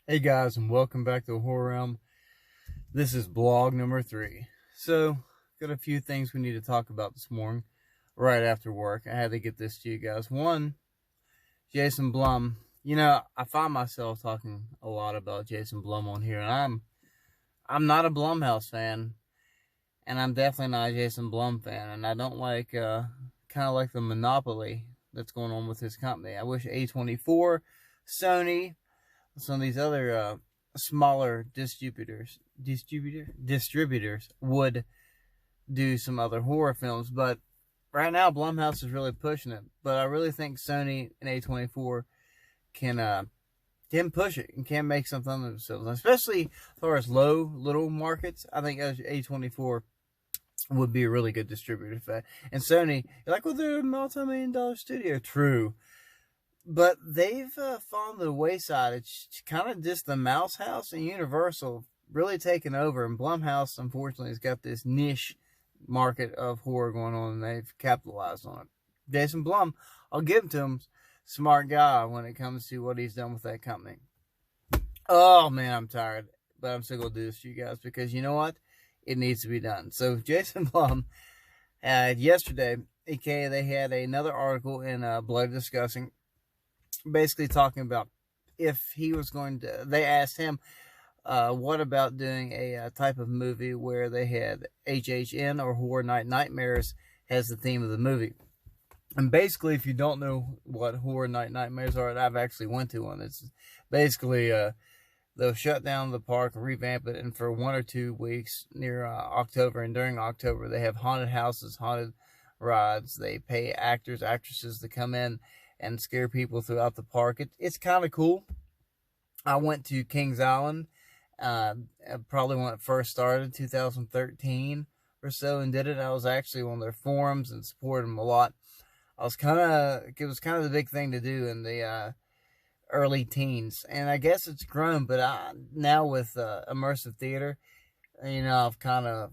Hey guys, and welcome back to Horror Realm. This is blog number 3. So, got a few things we need to talk about this morning, right after work. I had to get this to you guys. One, Jason Blum. I find myself talking a lot about Jason Blum on here, and I'm not a Blumhouse fan, and I'm definitely not a Jason Blum fan, and I don't like kind of like the monopoly that's going on with his company. I wish A24, Sony, some of these other smaller distributors would do some other horror films, but right now Blumhouse is really pushing it. But I really think Sony and A24 can push it and can make something of themselves, especially as far as little markets. I think A24 would be a really good distributor for that. And Sony, you're like, well, they're a multi-million-dollar studio. True. But they've fallen to the wayside. It's kind of just the Mouse House and Universal really taken over. And Blumhouse, unfortunately, has got this niche market of horror going on, and they've capitalized on it. Jason Blum, I'll give him to him, smart guy when it comes to what he's done with that company. Oh, man, I'm tired. But I'm still going to do this to you guys because you know what? It needs to be done. So Jason Blum, yesterday, aka they had another article in Bloody Disgusting, basically talking about if he was going to, they asked him, what about doing a type of movie where they had HHN or Horror Night Nightmares as the theme of the movie. And basically, if you don't know what Horror Night Nightmares are, I've actually went to one. It's basically, they'll shut down the park and revamp it, and for 1 or 2 weeks near October, and during October, they have haunted houses, haunted rides. They pay actors, actresses to come in and scare people throughout the park. It's kind of cool. I went to Kings Island, probably when it first started, 2013 or so, and did it. I was actually on their forums and supported them a lot. It was kind of the big thing to do in the early teens, and I guess it's grown. But now with immersive theater, I've kind of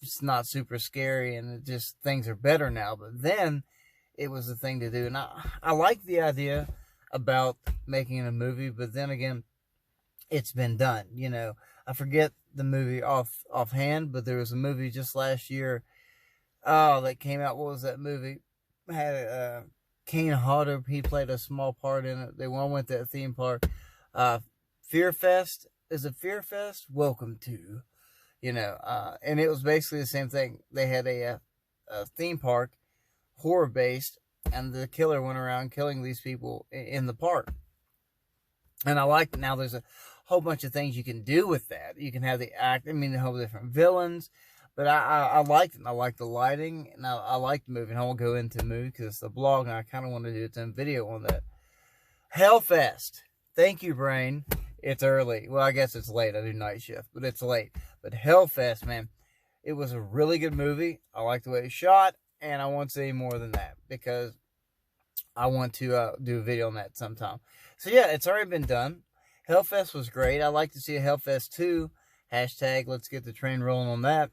it's not super scary, and it just things are better now. But then it was the thing to do. And I like the idea about making a movie, but then again, it's been done. I forget the movie offhand, but there was a movie just last year that came out. What was that movie? Had Kane Hodder. He played a small part in it. They went to that theme park. Fear Fest. Is it Fear Fest? Welcome to. And it was basically the same thing. They had a theme park, horror based, and the killer went around killing these people in the park. And I like now there's a whole bunch of things you can do with that. You can have the whole different villains, but I liked it. I like the lighting, and I like the movie. And I won't go into the movie because it's a blog, and I kind of want to do its own video on that. Hellfest. Thank you, Brain. It's early. Well, I guess it's late. I do night shift, but it's late. But Hellfest, man, it was a really good movie. I like the way it's shot. And I won't say more than that because I want to do a video on that sometime. So yeah, it's already been done. Hellfest was great. I'd like to see a Hellfest 2. Hashtag let's get the train rolling on that.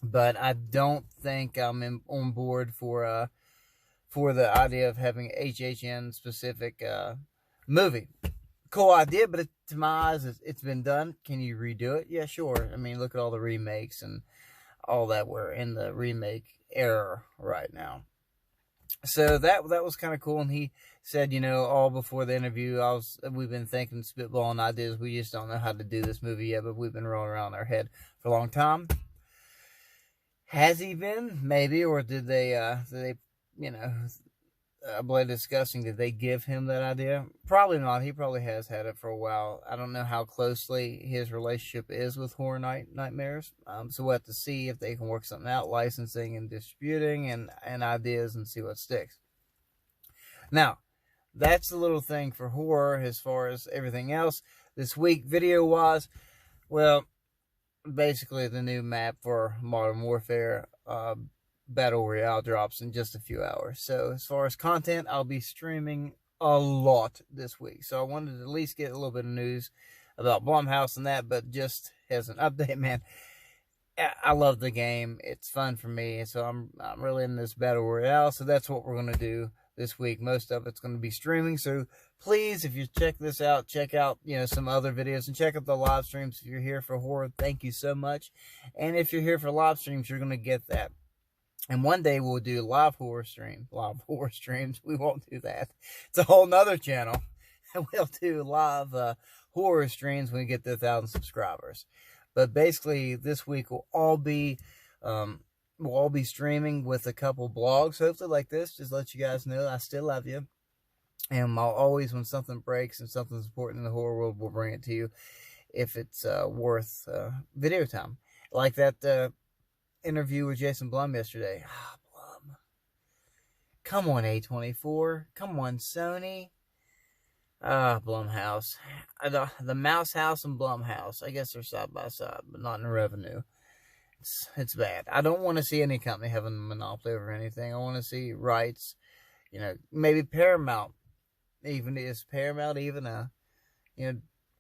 But I don't think I'm on board for the idea of having HHN specific movie. Cool idea, but to my eyes, it's been done. Can you redo it? Yeah, sure. I mean, look at all the remakes and all that. We're in the remake era right now. So that was kind of cool. And he said, all before the interview, we've been thinking, spitballing ideas. We just don't know how to do this movie yet, but we've been rolling around our head for a long time. Has he been? Maybe. Or did they Bloody Disgusting, did they give him that idea? Probably not. He probably has had it for a while. I don't know how closely his relationship is with Horror Night Nightmares. So we'll have to see if they can work something out, licensing and distributing and ideas, and see what sticks. Now, that's the little thing for horror. As far as everything else this week, video-wise, well, basically the new map for Modern Warfare Battle Royale drops in just a few hours. So as far as content, I'll be streaming a lot this week. So I wanted to at least get a little bit of news about Blumhouse and that, but just as an update, man, I love the game. It's fun for me, so I'm really in this Battle Royale. So that's what we're going to do this week. Most of it's going to be streaming, so please, if you check this out, check out, some other videos, and check out the live streams. If you're here for horror, thank you so much. And if you're here for live streams, you're going to get that. And one day we'll do live horror streams. We won't do that. It's a whole nother channel. And we'll do live horror streams when we get to 1,000 subscribers. But basically, this week we'll all be streaming with a couple blogs, hopefully like this. Just let you guys know I still love you. And I'll always, when something breaks and something's important in the horror world, we'll bring it to you if it's worth video time. Like that interview with Jason Blum yesterday. Blum. Come on, A24. Come on, Sony. Blumhouse. The Mouse House and Blumhouse. I guess they're side by side, but not in revenue. It's bad. I don't want to see any company having a monopoly over anything. I want to see rights. Maybe Paramount. Is Paramount even a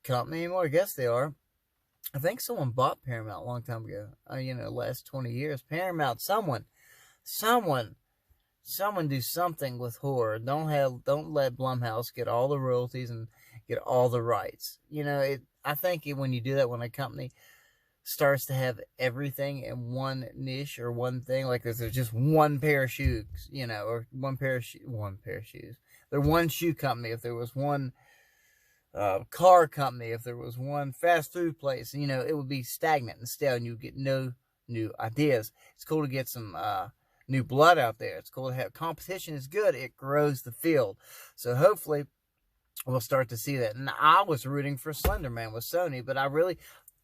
company anymore? I guess they are. I think someone bought Paramount a long time ago. Last 20 years. Paramount, someone do something with horror. Don't let Blumhouse get all the royalties and get all the rights. I think when you do that, when a company starts to have everything in one niche or one thing, like there's just one pair of shoes, or one pair of shoes. They're one shoe company. If there was one car company, if there was one fast food place, it would be stagnant and stale, and you get no new ideas. It's cool to get some new blood out there. It's cool to have competition. Is good. It grows the field. So hopefully we'll start to see that. And I was rooting for Slender Man with Sony, but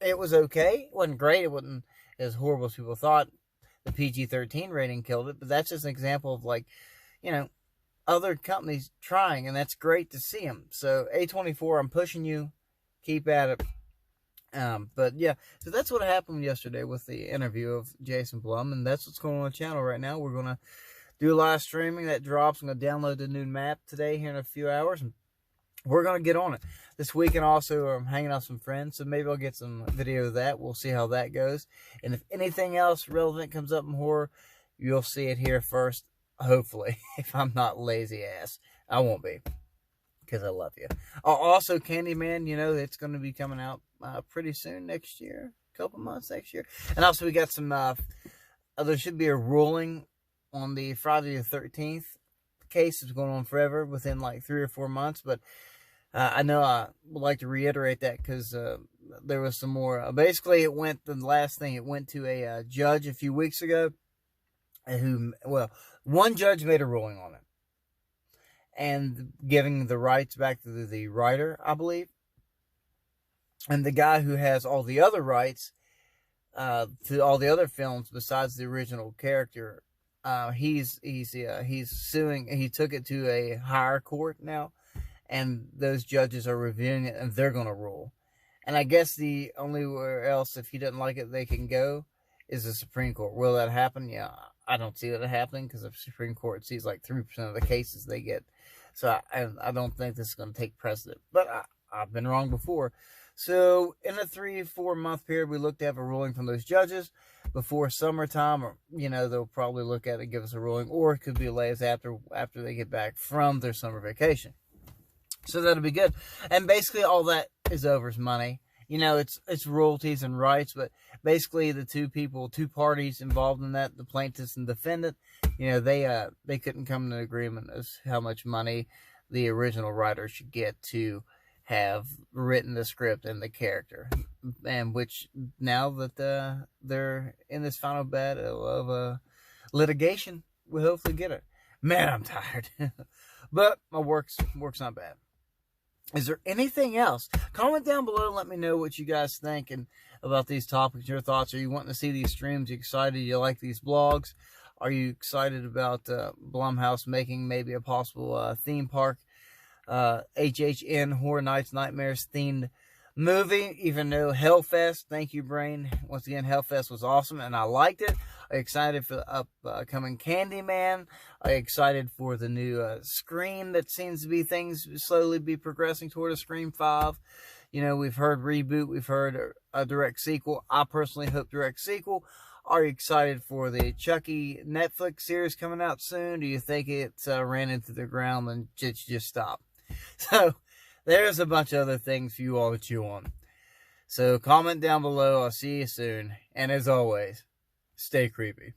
it was okay. It wasn't great. It wasn't as horrible as people thought. The PG-13 rating killed it, but that's just an example of other companies trying, and that's great to see them. So A24, I'm pushing you. Keep at it. But yeah, so that's what happened yesterday with the interview of Jason Blum, and that's what's going on the channel right now. We're going to do live streaming that drops. I'm going to download the new map today here in a few hours, and we're going to get on it. This weekend also, I'm hanging out with some friends, so maybe I'll get some video of that. We'll see how that goes. And if anything else relevant comes up in horror, you'll see it here first, hopefully, if I'm not lazy ass. I won't be, because I love you. Also, Candyman, it's going to be coming out pretty soon next year, a couple months next year. And also, we got some, there should be a ruling on the Friday the 13th case. It's going on forever, within like 3 or 4 months, but I know I would like to reiterate that because there was some more. Basically, it went to a judge a few weeks ago one judge made a ruling on it and giving the rights back to the writer, I believe. And the guy who has all the other rights to all the other films besides the original character, he's suing. He took it to a higher court now, and those judges are reviewing it, and they're going to rule. And I guess the only where else, if he doesn't like it, they can go is the Supreme Court. Will that happen? Yeah, I don't see that happening because the Supreme Court sees like 3% of the cases they get. So I don't think this is going to take precedent. But I've been wrong before. So in a 3-4 month period, we look to have a ruling from those judges before summertime, or they'll probably look at it and give us a ruling, or it could be lays after they get back from their summer vacation. So that'll be good. And basically all that is over is money. It's royalties and rights, but basically the two parties involved in that, the plaintiffs and defendant, they couldn't come to an agreement as how much money the original writer should get to have written the script and the character. And which now that they're in this final battle of litigation, we'll hopefully get it. Man, I'm tired. But my work's not bad. Is there anything else? Comment down below and let me know what you guys think and about these topics, your thoughts. Are you wanting to see these streams? Are you excited? You like these blogs? Are you excited about Blumhouse making maybe a possible theme park, HHN Horror Nights Nightmares themed movie? Even though Hellfest, thank you, Brain. Once again, Hellfest was awesome and I liked it. I'm excited for the upcoming Candyman. I'm excited for the new Scream that seems to be things slowly be progressing toward a Scream 5. We've heard reboot. We've heard a direct sequel. I personally hope direct sequel. Are you excited for the Chucky Netflix series coming out soon? Do you think it's ran into the ground and just stopped? So there's a bunch of other things for you all to chew on. So comment down below. I'll see you soon. And as always, stay creepy.